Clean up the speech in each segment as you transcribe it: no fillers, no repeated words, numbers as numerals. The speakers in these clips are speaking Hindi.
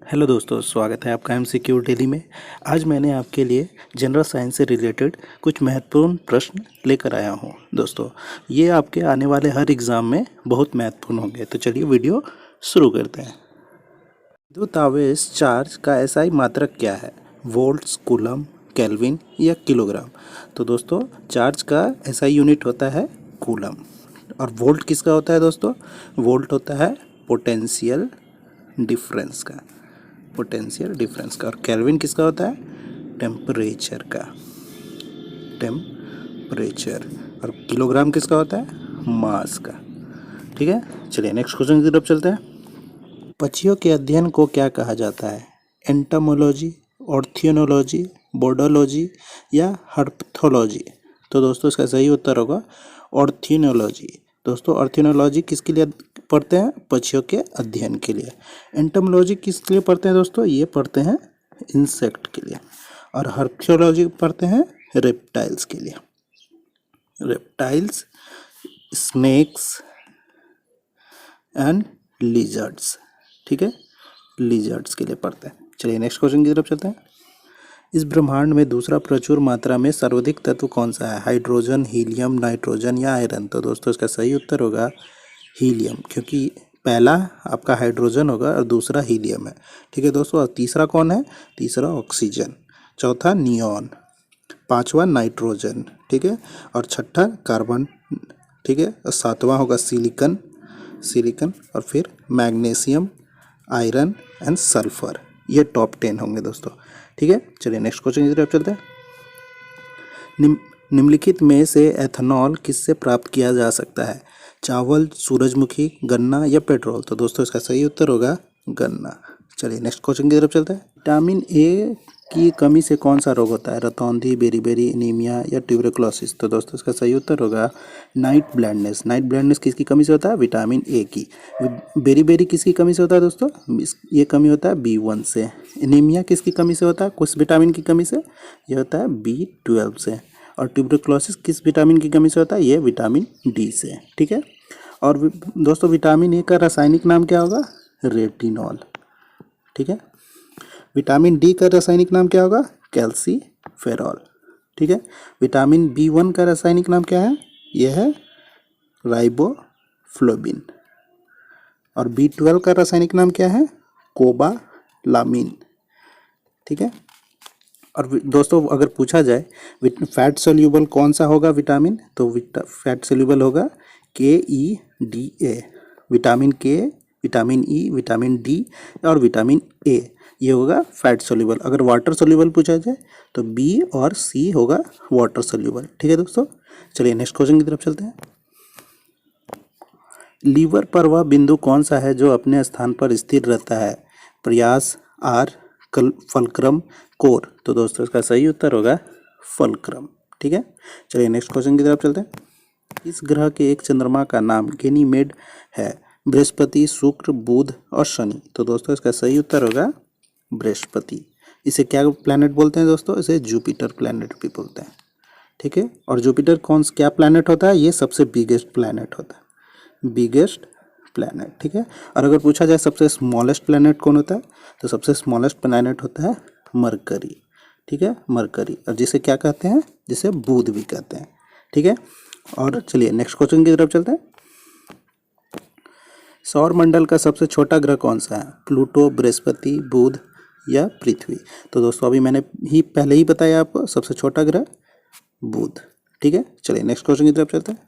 हेलो दोस्तों, स्वागत है आपका एमसीक्यू डेली में। आज मैंने आपके लिए जनरल साइंस से रिलेटेड कुछ महत्वपूर्ण प्रश्न लेकर आया हूं। दोस्तों, ये आपके आने वाले हर एग्ज़ाम में बहुत महत्वपूर्ण होंगे। तो चलिए वीडियो शुरू करते हैं। विद्युत आवेश चार्ज का एसआई मात्रक क्या है? वोल्ट्स, कूलम, केल्विन या किलोग्राम? तो दोस्तों, चार्ज का एसआई यूनिट होता है कूलम। और वोल्ट किसका होता है दोस्तों? वोल्ट होता है पोटेंशियल डिफरेंस का, और केल्विन किसका होता है? टेम्परेचर का, टेम्परेचर। और किलोग्राम किसका होता है? मास का। ठीक है, चलिए नेक्स्ट क्वेश्चन की तरफ चलते हैं। पक्षियों के अध्ययन को क्या कहा जाता है? एंटोमोलॉजी, ऑर्थियोनोलॉजी, बोर्डोलॉजी या हर्पथोलॉजी? तो दोस्तों, इसका सही उत्तर होगा ऑर्थियोनोलॉजी। दोस्तों, ऑर्थियोनोलॉजी किसके लिए पढ़ते हैं? पक्षियों के अध्ययन के लिए। एंटोमोलॉजी किसके लिए पढ़ते हैं दोस्तों? ये पढ़ते हैं इंसेक्ट के लिए। और हर्पथोलॉजी पढ़ते हैं रेप्टाइल्स के लिए। Reptiles, snakes and lizards. ठीक है, लिजर्ड्स के लिए पढ़ते हैं। चलिए नेक्स्ट क्वेश्चन की तरफ चलते हैं। इस ब्रह्मांड में दूसरा प्रचुर मात्रा में सर्वाधिक तत्व कौन सा है? हाइड्रोजन, हीलियम, नाइट्रोजन या आयरन? तो दोस्तों, इसका सही उत्तर होगा हीलियम, क्योंकि पहला आपका हाइड्रोजन होगा और दूसरा हीलियम है। ठीक है दोस्तों, और तीसरा कौन है? तीसरा ऑक्सीजन, चौथा नियॉन, पांचवा नाइट्रोजन, ठीक है, और छठा कार्बन, ठीक है, और सातवां होगा सिलिकन, और फिर मैग्नीशियम, आयरन एंड सल्फर। ये टॉप 10 होंगे दोस्तों। ठीक है, चलिए नेक्स्ट क्वेश्चन की तरफ चलते हैं। निम्नलिखित में से एथेनॉल किससे प्राप्त किया जा सकता है? चावल, सूरजमुखी, गन्ना या पेट्रोल? तो दोस्तों, इसका सही उत्तर होगा गन्ना। चलिए नेक्स्ट क्वेश्चन की तरफ चलते हैं। विटामिन ए की कमी से कौन सा रोग होता है? रतौंधी, बेरीबेरी, एनीमिया या ट्यूबरकुलोसिस? तो दोस्तों, इसका सही उत्तर होगा नाइट ब्लाइंडनेस। नाइट ब्लाइंडनेस किसकी कमी से होता है? विटामिन ए की। बेरीबेरी किसकी कमी से होता है दोस्तों? ये कमी होता है B1 से। एनीमिया किसकी कमी से होता है? कुछ विटामिन की कमी से, ये होता है B12 से। और ट्यूबरकुलोसिस किस विटामिन की कमी से होता है? ये विटामिन डी से। ठीक है, और दोस्तों, विटामिन ए का रासायनिक नाम क्या होगा? रेटिनॉल। ठीक है, विटामिन डी का रासायनिक नाम क्या होगा? कैल्सीफेरॉल। ठीक है, विटामिन B1 का रासायनिक नाम क्या है? यह है राइबोफ्लोबिन। और B12 का रासायनिक नाम क्या है? कोबालामिन। ठीक है, और दोस्तों, अगर पूछा जाए फैट सोल्यूबल कौन सा होगा विटामिन, तो फैट सोल्यूबल होगा KEDA। विटामिन के, विटामिन ई, विटामिन डी और विटामिन ए, ये होगा फैट सोल्यूबल। अगर वाटर सोल्यूबल पूछा जाए तो B और C होगा वाटर सोल्यूबल। ठीक है दोस्तों, चलिए नेक्स्ट क्वेश्चन की तरफ चलते हैं। लीवर पर वह बिंदु कौन सा है जो अपने स्थान पर स्थिर रहता है? प्रयास, आर, फलक्रम, कोर? तो दोस्तों, इसका सही उत्तर होगा फलक्रम। ठीक है, चलिए नेक्स्ट क्वेश्चन की तरफ चलते हैं। इस ग्रह के एक चंद्रमा का नाम गैनीमेड है? बृहस्पति, शुक्र, बुध और शनि? तो दोस्तों, इसका सही उत्तर होगा बृहस्पति। इसे क्या प्लैनेट बोलते हैं दोस्तों? इसे जुपिटर प्लैनेट भी बोलते हैं। ठीक है, और जुपिटर क्या प्लैनेट होता है? ये सबसे बिगेस्ट प्लैनेट होता है, बिगेस्ट प्लैनेट। ठीक है, और अगर पूछा जाए सबसे स्मॉलेस्ट प्लैनेट कौन होता है, तो सबसे स्मॉलेस्ट प्लैनेट होता है मरकरी। ठीक है, मरकरी, और जिसे क्या कहते हैं? जिसे बुध भी कहते हैं। ठीक है, और चलिए नेक्स्ट क्वेश्चन की तरफ चलते हैं। सौर मंडल का सबसे छोटा ग्रह कौन सा है? प्लूटो, बृहस्पति, बुध या पृथ्वी? तो दोस्तों, अभी मैंने पहले ही बताया आपको, सबसे छोटा ग्रह बुध। ठीक है, चलिए नेक्स्ट क्वेश्चन की तरफ चलते हैं।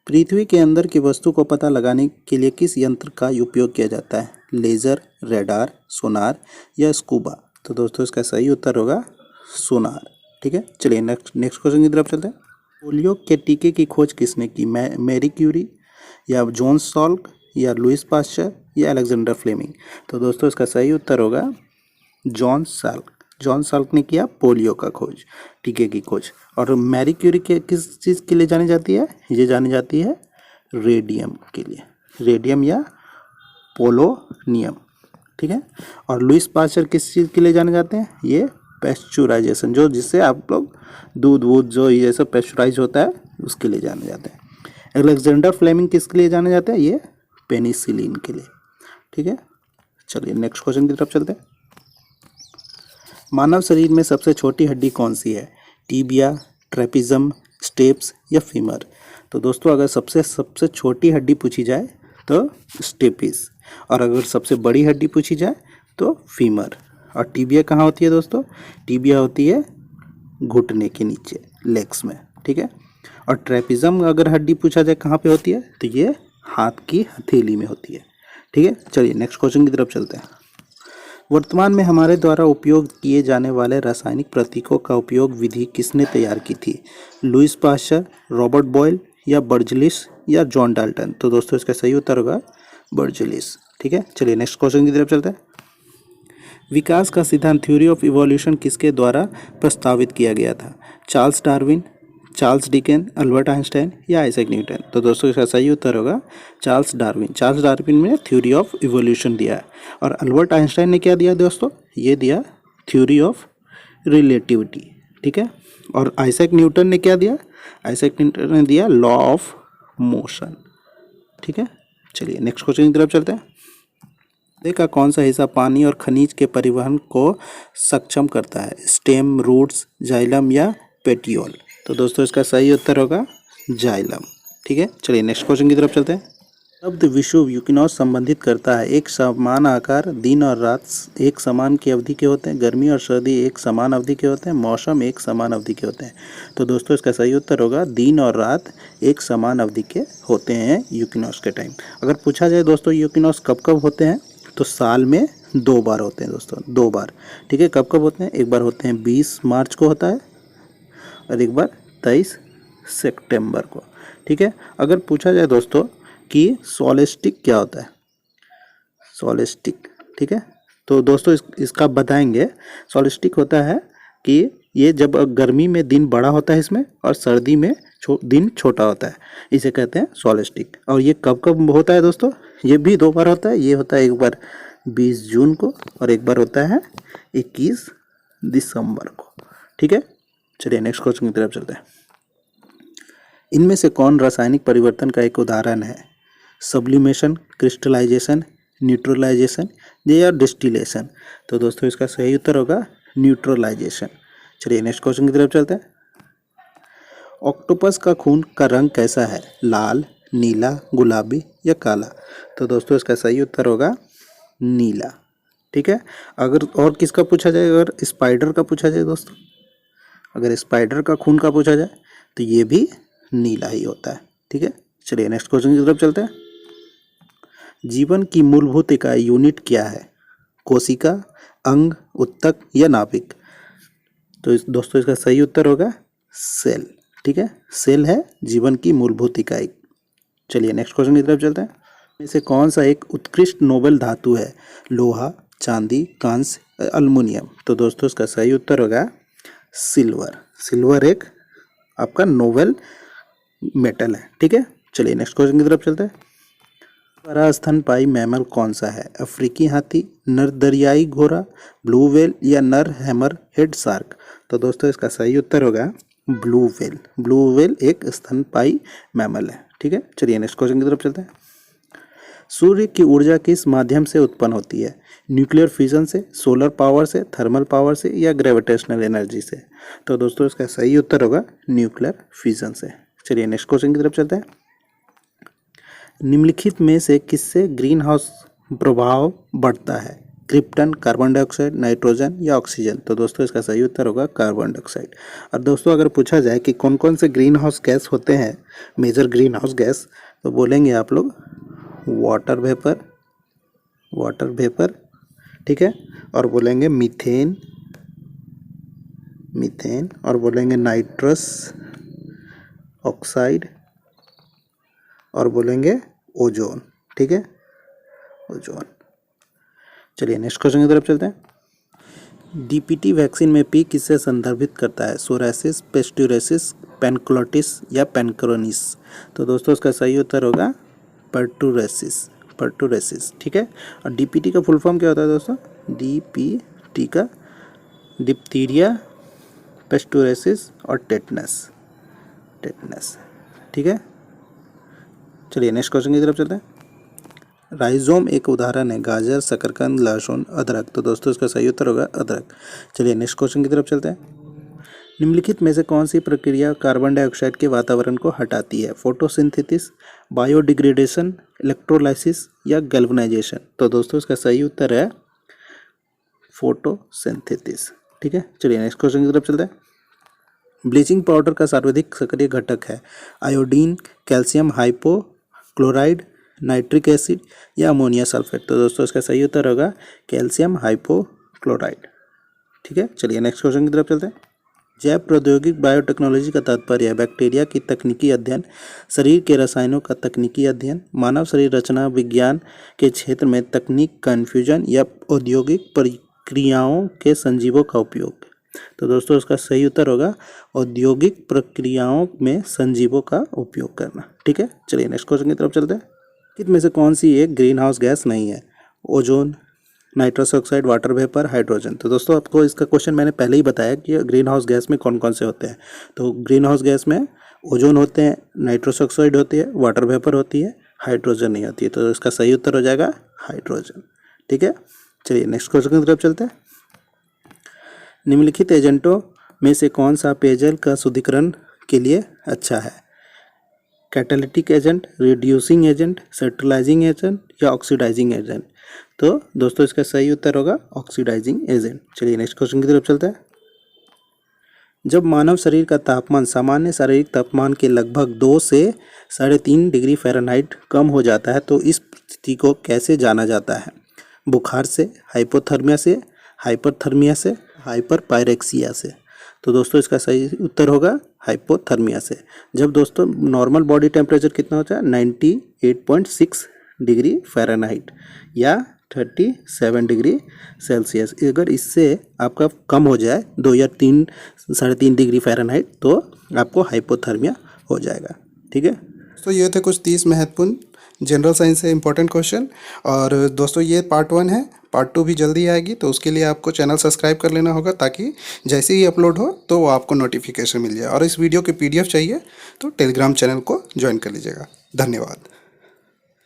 पृथ्वी के अंदर की वस्तु को पता लगाने के लिए किस यंत्र का उपयोग किया जाता है? लेजर, रेडार, सोनार या स्कूबा? तो दोस्तों, इसका सही उत्तर होगा सोनार। ठीक है, चलिए नेक्स्ट क्वेश्चन की तरफ चलते हैं। पोलियो के टीके की खोज किसने की? मैरी क्यूरी या जॉन सॉल्क या लुइस पास्चर या अलेक्जेंडर फ्लेमिंग? तो दोस्तों, इसका सही उत्तर होगा जॉन सॉल्क। जॉन सॉल्क ने किया पोलियो का खोज, टीके की खोज। और मैरी क्यूरी के किस चीज़ के लिए जानी जाती है? ये जानी जाती है रेडियम के लिए, रेडियम या पोलोनियम। ठीक है, और लुइस पास्चर किस चीज़ के लिए जाने जाते हैं? ये पेस्चुराइजेशन, जो जिससे आप लोग दूध जो ये सब पेस्चुराइज होता है, उसके लिए जाने जाते हैं। अलेक्जेंडर फ्लेमिंग किसके लिए जाने जाते हैं? ये पेनिसिलिन के लिए। ठीक है, चलिए नेक्स्ट क्वेश्चन की तरफ चलते हैं। मानव शरीर में सबसे छोटी हड्डी कौन सी है? टीबिया, ट्रेपिज्म, स्टेप्स या फीमर? तो दोस्तों अगर सबसे सबसे छोटी हड्डी पूछी जाए तो स्टेपिस, और अगर सबसे बड़ी हड्डी पूछी जाए तो फीमर। और टीबिया कहाँ होती है दोस्तों? टीबिया होती है घुटने के नीचे, लेग्स में, ठीक है। और ट्रेपिज्म अगर हड्डी पूछा जाए कहाँ पे होती है, तो ये हाथ की हथेली में होती है, ठीक है। चलिए नेक्स्ट क्वेश्चन की तरफ चलते हैं। वर्तमान में हमारे द्वारा उपयोग किए जाने वाले रासायनिक प्रतीकों का उपयोग विधि किसने तैयार की थी? लुईस पाश्चर, रॉबर्ट बॉयल या बर्जलिस या जॉन डाल्टन? तो दोस्तों इसका सही उत्तर होगा बर्जलिस, ठीक है। चलिए नेक्स्ट क्वेश्चन की तरफ चलते हैं। विकास का सिद्धांत थ्योरी ऑफ इवोल्यूशन किसके द्वारा प्रस्तावित किया गया था? Charles Darwin, Charles Dicken, Albert Einstein या आइजैक न्यूटन? तो दोस्तों इसका सही उत्तर होगा चार्ल्स डार्विन। चार्ल्स डार्विन ने थ्योरी ऑफ इवोल्यूशन दिया है। और अल्बर्ट आइंस्टाइन ने क्या दिया दोस्तों? ये दिया थ्योरी ऑफ रिलेटिविटी, ठीक है। और आइजैक न्यूटन ने क्या दिया? आइजैक न्यूटन ने दिया लॉ ऑफ मोशन, ठीक है। चलिए नेक्स्ट क्वेश्चन की तरफ चलते हैं। का कौन सा हिस्सा पानी और खनिज के परिवहन को सक्षम करता है? स्टेम, रूट्स, जाइलम या पेटियोल? तो दोस्तों इसका सही उत्तर होगा जाइलम, ठीक है। चलिए नेक्स्ट क्वेश्चन की तरफ चलते हैं। शब्द विषुव यूकिनोस संबंधित करता है एक समान आकार, दिन और रात एक समान की अवधि के होते हैं, गर्मी और सर्दी एक समान अवधि के होते हैं, मौसम एक समान अवधि के होते हैं? तो दोस्तों इसका सही उत्तर होगा दिन और रात एक समान अवधि के होते हैं यूकिनोस के टाइम। अगर पूछा जाए दोस्तों यूकिनोस कब कब होते हैं, तो साल में 2 बार होते हैं दोस्तों, 2 बार, ठीक है। कब कब होते हैं? एक बार होते हैं 20 मार्च को होता है और एक बार 23 सितंबर को, ठीक है। अगर पूछा जाए दोस्तों कि सोलेस्टिक क्या होता है, सोलेस्टिक, ठीक है, तो दोस्तों इसका बताएंगे। सोलेस्टिक होता है कि ये जब गर्मी में दिन बड़ा होता है इसमें और सर्दी में दिन छोटा होता है, इसे कहते हैं सोलेस्टिक। और ये कब कब होता है दोस्तों? ये भी 2 बार होता है। ये होता है एक बार 20 जून को और एक बार होता है 21 दिसंबर को, ठीक है। चलिए नेक्स्ट क्वेश्चन की तरफ चलते हैं। इनमें से कौन रासायनिक परिवर्तन का एक उदाहरण है? सब्लिमेशन, क्रिस्टलाइजेशन, न्यूट्रलाइजेशन या डिस्टिलेशन? तो दोस्तों इसका सही उत्तर होगा न्यूट्रलाइजेशन। चलिए नेक्स्ट क्वेश्चन की तरफ चलते हैं। ऑक्टोपस का खून का रंग कैसा है? लाल, नीला, गुलाबी या काला? तो दोस्तों इसका सही उत्तर होगा नीला, ठीक है। अगर और किसका पूछा जाए, अगर स्पाइडर का पूछा जाए दोस्तों, अगर स्पाइडर का खून का पूछा जाए तो ये भी नीला ही होता है, ठीक है। चलिए नेक्स्ट क्वेश्चन की तरफ चलते हैं। जीवन की मूलभूत इकाई यूनिट क्या है? कोशिका, अंग, उत्तक या नाभिक? तो दोस्तों इसका सही उत्तर होगा सेल, ठीक है। सेल है जीवन की मूलभूत इकाई। चलिए नेक्स्ट क्वेश्चन की तरफ चलते हैं। इनमें से कौन सा एक उत्कृष्ट नोबेल धातु है? लोहा, चांदी, कांस्य, अल्युमिनियम? तो दोस्तों इसका सही उत्तर होगा सिल्वर। सिल्वर एक आपका नोबेल मेटल है, ठीक है। चलिए नेक्स्ट क्वेश्चन की तरफ चलते हैं। बड़ा स्तनपायी मैमल कौन सा है? अफ्रीकी हाथी, नर दरियाई घोड़ा, ब्लू व्हेल या नर हैमर हेड शार्क? तो दोस्तों इसका सही उत्तर होगा ब्लू व्हेल। ब्लू व्हेल एक स्तनपायी मैमल है, ठीक है। चलिए नेक्स्ट क्वेश्चन की तरफ चलते हैं। सूर्य की ऊर्जा किस माध्यम से उत्पन्न होती है? न्यूक्लियर फिजन से, सोलर पावर से, थर्मल पावर से या ग्रेविटेशनल एनर्जी से? तो दोस्तों इसका सही उत्तर होगा न्यूक्लियर फिजन से। चलिए नेक्स्ट क्वेश्चन की तरफ चलते हैं। निम्नलिखित में से किससे ग्रीन हाउस प्रभाव बढ़ता है? क्रिप्टन, कार्बन डाइऑक्साइड, नाइट्रोजन या ऑक्सीजन? तो दोस्तों इसका सही उत्तर होगा कार्बन डाइऑक्साइड। और दोस्तों अगर पूछा जाए कि कौन कौन से ग्रीन हाउस गैस होते हैं, मेजर ग्रीन हाउस गैस, तो बोलेंगे आप लोग वाटर वेपर, ठीक है। और बोलेंगे मीथेन, और बोलेंगे नाइट्रस ऑक्साइड और बोलेंगे ओजोन, ठीक है, ओजोन। चलिए नेक्स्ट क्वेश्चन की तरफ चलते हैं। डीपीटी वैक्सीन में पी किससे संदर्भित करता है? सोरासिस, पेस्टुरेसिस, पेनक्लोटिस या पेनक्रोनिस? तो दोस्तों इसका सही उत्तर होगा पर्टुरेसिस, ठीक है। और डीपीटी का फुल फॉर्म क्या होता है दोस्तों? डीपीटी का डिप्थीरिया, पेस्टुरेसिस और टेटनस, ठीक है। चलिए नेक्स्ट क्वेश्चन की तरफ चलते हैं। राइजोम एक उदाहरण है, गाजर, शकरकंद, लहसुन, अदरक। तो दोस्तों इसका सही उत्तर होगा अदरक। चलिए नेक्स्ट क्वेश्चन की तरफ चलते हैं। निम्नलिखित में से कौन सी प्रक्रिया कार्बन डाइऑक्साइड के वातावरण को हटाती है? फोटोसिंथेसिस, बायोडिग्रेडेशन, इलेक्ट्रोलाइसिस या गैल्वेनाइजेशन। तो दोस्तों इसका सही उत्तर है फोटोसिंथेसिस। ठीक है, चलिए नेक्स्ट क्वेश्चन की तरफ चलते हैं। ब्लीचिंग पाउडर का सर्वाधिक सक्रिय घटक है iodine, calcium hypochloride, nitric acid या अमोनिया सल्फेट। तो दोस्तों इसका सही उत्तर होगा कैल्शियम हाइपोक्लोराइड। ठीक है, चलिए नेक्स्ट क्वेश्चन की तरफ चलते हैं। जैव प्रौद्योगिक बायोटेक्नोलॉजी का तात्पर्य है बैक्टीरिया की तकनीकी अध्ययन, शरीर के रसायनों का तकनीकी अध्ययन, मानव शरीर रचना विज्ञान के क्षेत्र में तकनीक का इन्फ्यूजन या औद्योगिक प्रक्रियाओं के संजीवों का उपयोग। तो दोस्तों इसका सही उत्तर होगा औद्योगिक प्रक्रियाओं में संजीवों का उपयोग करना। ठीक है, चलिए नेक्स्ट क्वेश्चन की तरफ चलते हैं। किन में से कौन सी एक ग्रीन हाउस गैस नहीं है? Ozone, nitrous oxide, water vapour, hydrogen. तो दोस्तों आपको इसका क्वेश्चन मैंने पहले ही बताया कि ग्रीन हाउस गैस में कौन कौन से होते हैं। तो ग्रीन हाउस गैस में ओजोन होते हैं, नाइट्रस ऑक्साइड होती है, वाटर वेपर होती है, हाइड्रोजन नहीं होती है। तो इसका सही उत्तर हो जाएगा हाइड्रोजन। ठीक है, चलिए नेक्स्ट क्वेश्चन की तरफ चलते हैं। निम्नलिखित एजेंटों में से कौन सा पेयजल का शुद्धिकरण के लिए अच्छा है? Catalytic agent, reducing agent, centralising agent या ऑक्सीडाइजिंग एजेंट। तो दोस्तों इसका सही उत्तर होगा ऑक्सीडाइजिंग एजेंट। चलिए नेक्स्ट क्वेश्चन की तरफ चलते हैं। जब मानव शरीर का तापमान सामान्य शारीरिक तापमान के लगभग 2 से 3.5 डिग्री फ़ारेनहाइट कम हो जाता है तो इस स्थिति को कैसे जाना जाता है? बुखार से, हाइपोथर्मिया से, हाइपरथर्मिया से, हाइपरपायरेक्सिया से। तो दोस्तों इसका सही उत्तर होगा हाइपोथर्मिया से। जब दोस्तों नॉर्मल बॉडी टेम्परेचर कितना होता है 98.6 डिग्री फ़ारेनहाइट या 37 डिग्री सेल्सियस। अगर इससे आपका कम हो जाए 2 या 3-3.5 डिग्री फ़ारेनहाइट तो आपको हाइपोथर्मिया हो जाएगा। ठीक है, तो ये थे कुछ 30 महत्वपूर्ण जनरल साइंस से इंपॉर्टेंट क्वेश्चन। और दोस्तों ये पार्ट 1 है, पार्ट 2 भी जल्दी आएगी। तो उसके लिए आपको चैनल सब्सक्राइब कर लेना होगा ताकि जैसे ही अपलोड हो तो वो आपको नोटिफिकेशन मिल जाए। और इस वीडियो के PDF चाहिए तो टेलीग्राम चैनल को ज्वाइन कर लीजिएगा। धन्यवाद।